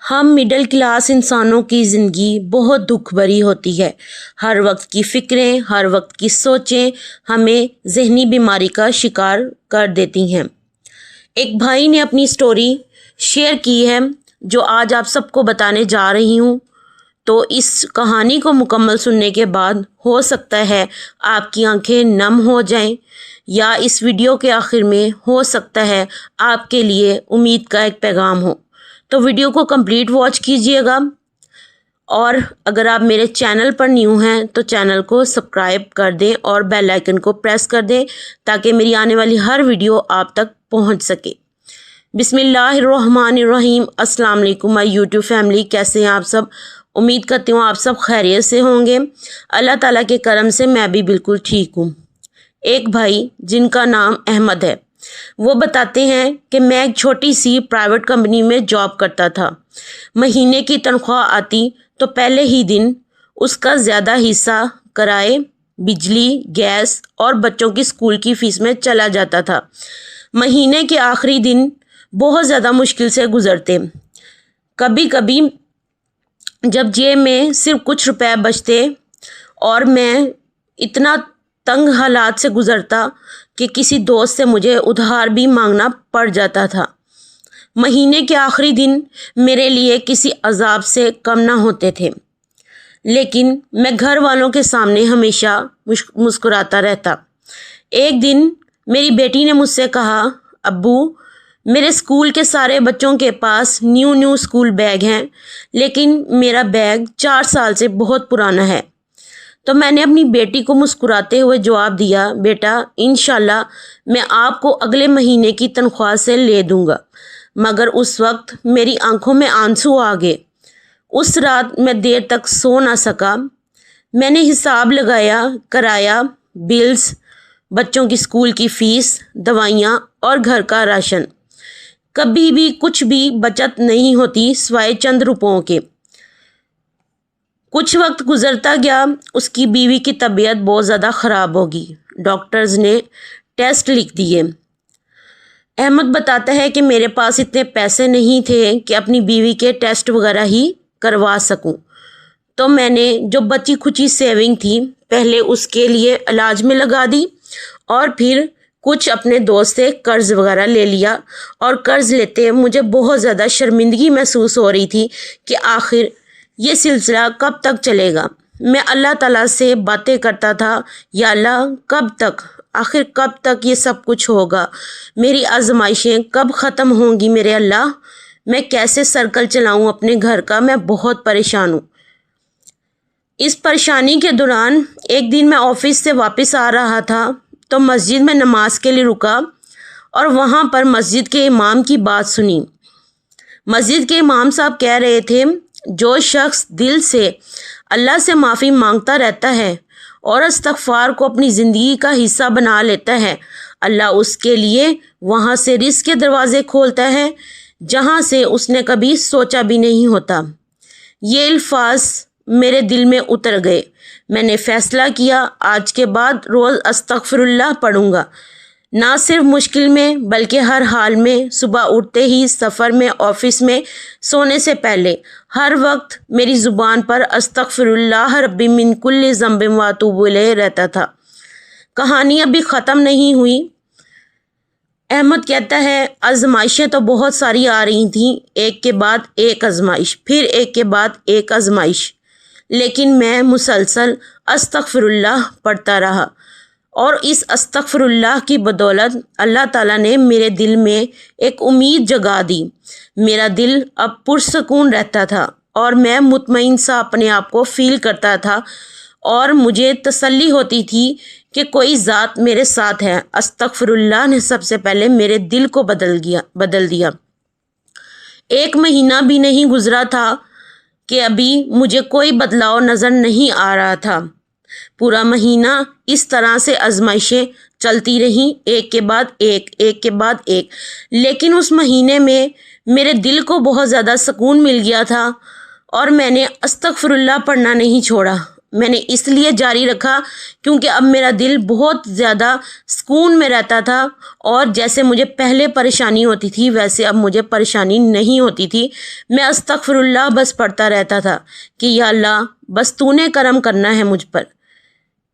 ہم middle class انسانوں کی زندگی بہت دکھ بھری ہوتی ہے۔ ہر وقت کی فکریں، ہر وقت کی سوچیں ہمیں ذہنی بیماری کا شکار کر دیتی ہیں۔ ایک بھائی نے اپنی سٹوری شیئر کی ہے جو آج آپ سب کو بتانے جا رہی ہوں، تو اس کہانی کو مکمل سننے کے بعد ہو سکتا ہے آپ کی آنکھیں نم ہو جائیں، یا اس ویڈیو کے آخر میں ہو سکتا ہے آپ کے لیے امید کا ایک پیغام ہو۔ تو ویڈیو کو کمپلیٹ واچ کیجئے گا، اور اگر آپ میرے چینل پر نیو ہیں تو چینل کو سبسکرائب کر دیں اور بیل آئیکن کو پریس کر دیں تاکہ میری آنے والی ہر ویڈیو آپ تک پہنچ سکے۔ بسم اللہ الرحمن الرحیم۔ السلام علیکم مائی یوٹیوب فیملی، کیسے ہیں آپ سب؟ امید کرتی ہوں آپ سب خیریت سے ہوں گے۔ اللہ تعالیٰ کے کرم سے میں بھی بالکل ٹھیک ہوں۔ ایک بھائی جن کا نام احمد ہے، وہ بتاتے ہیں کہ میں ایک چھوٹی سی پرائیویٹ کمپنی میں جاب کرتا تھا۔ مہینے کی تنخواہ آتی تو پہلے ہی دن اس کا زیادہ حصہ کرائے، بجلی، گیس اور بچوں کی اسکول کی فیس میں چلا جاتا تھا۔ مہینے کے آخری دن بہت زیادہ مشکل سے گزرتے۔ کبھی کبھی جب جیب میں صرف کچھ روپے بچتے اور میں اتنا تنگ حالات سے گزرتا کہ کسی دوست سے مجھے ادھار بھی مانگنا پڑ جاتا تھا۔ مہینے کے آخری دن میرے لیے کسی عذاب سے کم نہ ہوتے تھے، لیکن میں گھر والوں کے سامنے ہمیشہ مسکراتا رہتا۔ ایک دن میری بیٹی نے مجھ سے کہا، ابو، میرے اسکول کے سارے بچوں کے پاس نیو اسکول بیگ ہیں، لیکن میرا بیگ 4 سال سے بہت پرانا ہے۔ تو میں نے اپنی بیٹی کو مسکراتے ہوئے جواب دیا، بیٹا، انشاءاللہ میں آپ کو اگلے مہینے کی تنخواہ سے لے دوں گا۔ مگر اس وقت میری آنکھوں میں آنسو آ گئے۔ اس رات میں دیر تک سو نہ سکا۔ میں نے حساب لگایا، کرایہ، بلز، بچوں کی اسکول کی فیس، دوائیاں اور گھر کا راشن۔ کبھی بھی کچھ بھی بچت نہیں ہوتی سوائے چند روپوں کے۔ کچھ وقت گزرتا گیا، اس کی بیوی کی طبیعت بہت زیادہ خراب ہوگی۔ ڈاکٹرز نے ٹیسٹ لکھ دیے۔ احمد بتاتا ہے کہ میرے پاس اتنے پیسے نہیں تھے کہ اپنی بیوی کے ٹیسٹ وغیرہ ہی کروا سکوں، تو میں نے جو بچی کھچی سیونگ تھی پہلے اس کے لیے علاج میں لگا دی، اور پھر کچھ اپنے دوست سے قرض وغیرہ لے لیا۔ اور قرض لیتے مجھے بہت زیادہ شرمندگی محسوس ہو رہی تھی کہ آخر یہ سلسلہ کب تک چلے گا۔ میں اللہ تعالیٰ سے باتیں کرتا تھا، یا اللہ، کب تک، آخر کب تک یہ سب کچھ ہوگا؟ میری آزمائشیں کب ختم ہوں گی میرے اللہ؟ میں کیسے سرکل چلاؤں اپنے گھر کا؟ میں بہت پریشان ہوں۔ اس پریشانی کے دوران ایک دن میں آفس سے واپس آ رہا تھا تو مسجد میں نماز کے لیے رکا، اور وہاں پر مسجد کے امام کی بات سنی۔ مسجد کے امام صاحب کہہ رہے تھے، جو شخص دل سے اللہ سے معافی مانگتا رہتا ہے اور استغفار کو اپنی زندگی کا حصہ بنا لیتا ہے، اللہ اس کے لیے وہاں سے رزق کے دروازے کھولتا ہے جہاں سے اس نے کبھی سوچا بھی نہیں ہوتا۔ یہ الفاظ میرے دل میں اتر گئے۔ میں نے فیصلہ کیا، آج کے بعد روز استغفر اللہ پڑھوں گا، نہ صرف مشکل میں بلکہ ہر حال میں، صبح اٹھتے ہی، سفر میں، آفس میں، سونے سے پہلے، ہر وقت میری زبان پر استغفر اللہ ربی من کل ذنب واتوب الیہ رہتا تھا۔ کہانی ابھی ختم نہیں ہوئی۔ احمد کہتا ہے، آزمائشیں تو بہت ساری آ رہی تھیں، ایک کے بعد ایک آزمائش، پھر ایک کے بعد ایک آزمائش، لیکن میں مسلسل استغفر اللہ پڑھتا رہا، اور اس استغفر اللہ کی بدولت اللہ تعالیٰ نے میرے دل میں ایک امید جگا دی۔ میرا دل اب پرسکون رہتا تھا، اور میں مطمئن سا اپنے آپ کو فیل کرتا تھا، اور مجھے تسلی ہوتی تھی کہ کوئی ذات میرے ساتھ ہے۔ استغفر اللہ نے سب سے پہلے میرے دل کو بدل دیا۔ ایک مہینہ بھی نہیں گزرا تھا کہ ابھی مجھے کوئی بدلاؤ نظر نہیں آ رہا تھا۔ پورا مہینہ اس طرح سے آزمائشیں چلتی رہیں، ایک کے بعد ایک، ایک کے بعد ایک، لیکن اس مہینے میں میرے دل کو بہت زیادہ سکون مل گیا تھا، اور میں نے استغفر اللہ پڑھنا نہیں چھوڑا۔ میں نے اس لیے جاری رکھا کیونکہ اب میرا دل بہت زیادہ سکون میں رہتا تھا، اور جیسے مجھے پہلے پریشانی ہوتی تھی ویسے اب مجھے پریشانی نہیں ہوتی تھی۔ میں استغفر اللہ بس پڑھتا رہتا تھا کہ یا اللہ بس تو نے کرم کرنا ہے مجھ پر۔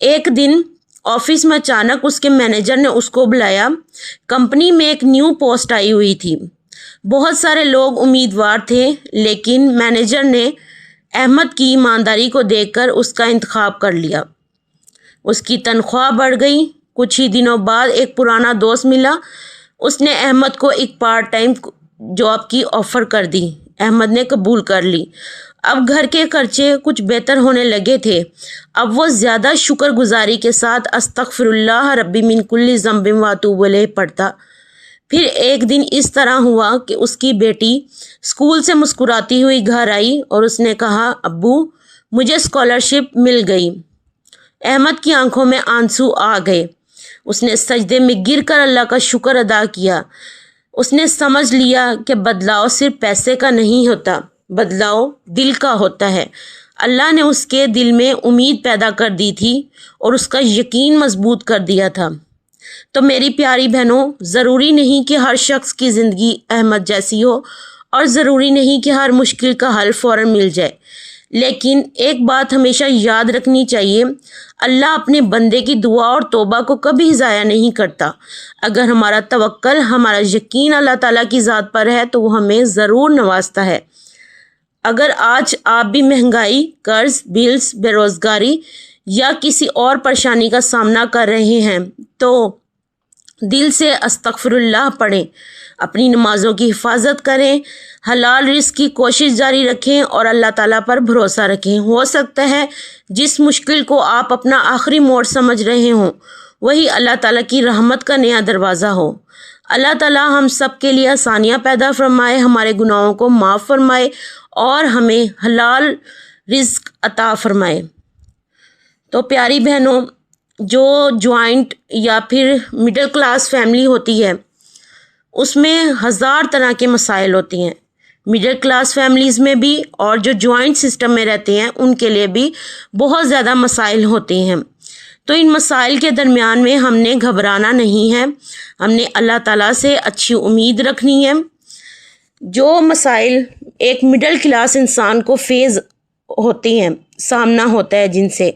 ایک دن آفس میں اچانک اس کے مینیجر نے اس کو بلایا۔ کمپنی میں ایک نیو پوسٹ آئی ہوئی تھی، بہت سارے لوگ امیدوار تھے، لیکن مینیجر نے احمد کی ایمانداری کو دیکھ کر اس کا انتخاب کر لیا۔ اس کی تنخواہ بڑھ گئی۔ کچھ ہی دنوں بعد ایک پرانا دوست ملا، اس نے احمد کو ایک پارٹ ٹائم جاب کی آفر کر دی۔ احمد نے قبول کر لی۔ اب گھر کے خرچے کچھ بہتر ہونے لگے تھے۔ اب وہ زیادہ شکر گزاری کے ساتھ استغفر اللہ ربی من کل ذنب واتوب الیہ پڑھتا۔ پھر ایک دن اس طرح ہوا کہ اس کی بیٹی اسکول سے مسکراتی ہوئی گھر آئی اور اس نے کہا ابو مجھے اسکالرشپ مل گئی۔ احمد کی آنکھوں میں آنسو آ گئے۔ اس نے سجدے میں گر کر اللہ کا شکر ادا کیا۔ اس نے سمجھ لیا کہ بدلاؤ صرف پیسے کا نہیں ہوتا، بدلاؤ دل کا ہوتا ہے۔ اللہ نے اس کے دل میں امید پیدا کر دی تھی اور اس کا یقین مضبوط کر دیا تھا۔ تو میری پیاری بہنوں، ضروری نہیں کہ ہر شخص کی زندگی احمد جیسی ہو، اور ضروری نہیں کہ ہر مشکل کا حل فوراً مل جائے، لیکن ایک بات ہمیشہ یاد رکھنی چاہیے، اللہ اپنے بندے کی دعا اور توبہ کو کبھی ضائع نہیں کرتا۔ اگر ہمارا توکل، ہمارا یقین اللہ تعالیٰ کی ذات پر ہے تو وہ ہمیں ضرور نوازتا ہے۔ اگر آج آپ بھی مہنگائی، قرض، بلز، بے روزگاری یا کسی اور پریشانی کا سامنا کر رہے ہیں تو دل سے استغفر اللہ پڑھیں، اپنی نمازوں کی حفاظت کریں، حلال رزق کی کوشش جاری رکھیں اور اللہ تعالیٰ پر بھروسہ رکھیں۔ ہو سکتا ہے جس مشکل کو آپ اپنا آخری موڑ سمجھ رہے ہوں وہی اللہ تعالیٰ کی رحمت کا نیا دروازہ ہو۔ اللہ تعالیٰ ہم سب کے لیے آسانیاں پیدا فرمائے، ہمارے گناہوں کو معاف فرمائے اور ہمیں حلال رزق عطا فرمائے۔ تو پیاری بہنوں، جو جوائنٹ یا پھر مڈل کلاس فیملی ہوتی ہے اس میں ہزار طرح کے مسائل ہوتے ہیں۔ مڈل کلاس فیملیز میں بھی اور جو جوائنٹ سسٹم میں رہتے ہیں ان کے لیے بھی بہت زیادہ مسائل ہوتے ہیں۔ تو ان مسائل کے درمیان میں ہم نے گھبرانا نہیں ہے، ہم نے اللہ تعالیٰ سے اچھی امید رکھنی ہے۔ جو مسائل ایک مڈل کلاس انسان کو فیس ہوتے ہیں، سامنا ہوتا ہے جن سے،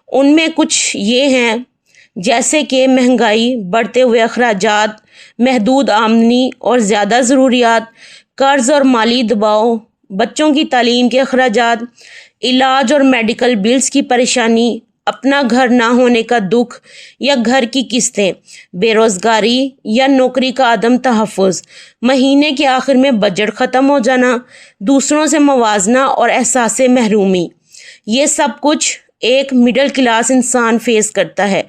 ان میں کچھ یہ ہیں جیسے کہ مہنگائی، بڑھتے ہوئے اخراجات، محدود آمدنی اور زیادہ ضروریات، قرض اور مالی دباؤ، بچوں کی تعلیم کے اخراجات، علاج اور میڈیکل بلز کی پریشانی، اپنا گھر نہ ہونے کا دکھ یا گھر کی قسطیں، بے روزگاری یا نوکری کا عدم تحفظ، مہینے کے آخر میں بجٹ ختم ہو جانا، دوسروں سے موازنہ اور احساس محرومی، یہ سب کچھ ایک مڈل کلاس انسان فیس کرتا ہے۔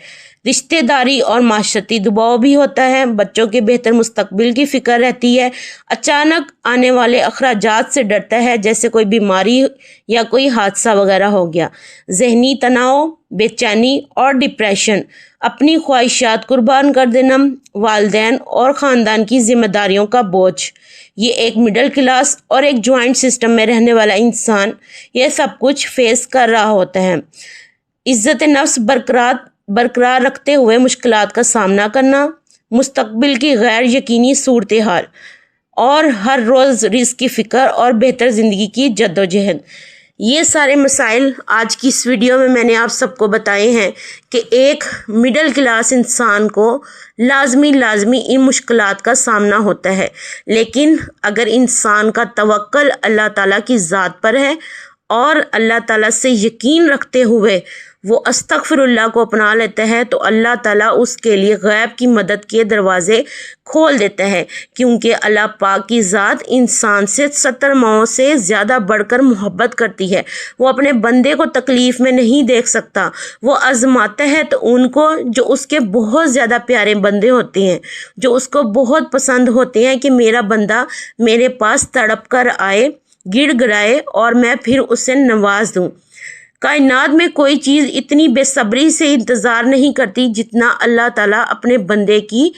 رشتہ داری اور معاشرتی دباؤ بھی ہوتا ہے، بچوں کے بہتر مستقبل کی فکر رہتی ہے، اچانک آنے والے اخراجات سے ڈرتا ہے جیسے کوئی بیماری یا کوئی حادثہ وغیرہ ہو گیا، ذہنی تناؤ، بے چینی اور ڈپریشن، اپنی خواہشات قربان کر دینا، والدین اور خاندان کی ذمہ داریوں کا بوجھ۔ یہ ایک مڈل کلاس اور ایک جوائنٹ سسٹم میں رہنے والا انسان یہ سب کچھ فیس کر رہا ہوتا ہے۔ عزت نفس برقرار رکھتے ہوئے مشکلات کا سامنا کرنا، مستقبل کی غیر یقینی صورتحال اور ہر روز رزق کی فکر اور بہتر زندگی کی جدوجہد، یہ سارے مسائل آج کی اس ویڈیو میں نے آپ سب کو بتائے ہیں کہ ایک مڈل کلاس انسان کو لازمی ان مشکلات کا سامنا ہوتا ہے، لیکن اگر انسان کا توکل اللہ تعالیٰ کی ذات پر ہے اور اللہ تعالیٰ سے یقین رکھتے ہوئے وہ استغفر اللہ کو اپنا لیتا ہے تو اللہ تعالیٰ اس کے لیے غیب کی مدد کے دروازے کھول دیتا ہے، کیونکہ اللہ پاک کی ذات انسان سے 70 ماؤں سے زیادہ بڑھ کر محبت کرتی ہے۔ وہ اپنے بندے کو تکلیف میں نہیں دیکھ سکتا، وہ آزماتا ہے تو ان کو جو اس کے بہت زیادہ پیارے بندے ہوتے ہیں، جو اس کو بہت پسند ہوتے ہیں کہ میرا بندہ میرے پاس تڑپ کر آئے، گڑ گڑائے اور میں پھر اسے نواز دوں۔ کائنات میں کوئی چیز اتنی بے صبری سے انتظار نہیں کرتی جتنا اللہ تعالیٰ اپنے بندے کی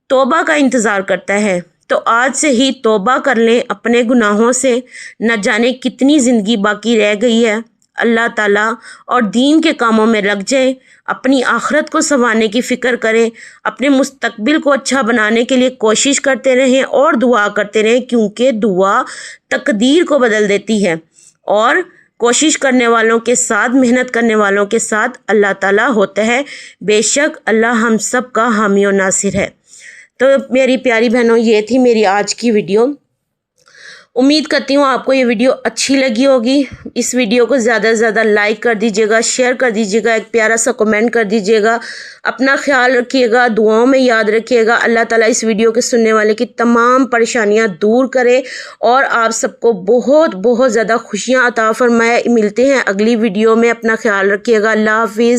توبہ کا انتظار کرتا ہے۔ تو آج سے ہی توبہ کر لیں اپنے گناہوں سے، نہ جانے کتنی زندگی باقی رہ گئی ہے۔ اللہ تعالیٰ اور دین کے کاموں میں لگ جائیں، اپنی آخرت کو سنوارنے کی فکر کریں، اپنے مستقبل کو اچھا بنانے کے لیے کوشش کرتے رہیں اور دعا کرتے رہیں، کیونکہ دعا تقدیر کو بدل دیتی ہے، اور کوشش کرنے والوں کے ساتھ، محنت کرنے والوں کے ساتھ اللہ تعالیٰ ہوتا ہے۔ بے شک اللہ ہم سب کا حامی و ناصر ہے۔ تو میری پیاری بہنوں، یہ تھی میری آج کی ویڈیو۔ امید کرتی ہوں آپ کو یہ ویڈیو اچھی لگی ہوگی۔ اس ویڈیو کو زیادہ سے زیادہ لائک کر دیجیے گا، شیئر کر دیجیے گا، ایک پیارا سا کمنٹ کر دیجیے گا۔ اپنا خیال رکھیے گا، دعاؤں میں یاد رکھیے گا۔ اللہ تعالیٰ اس ویڈیو کے سننے والے کی تمام پریشانیاں دور کرے اور آپ سب کو بہت بہت زیادہ خوشیاں عطا فرمائے۔ ملتے ہیں اگلی ویڈیو میں، اپنا خیال رکھیے گا۔ اللہ حافظ۔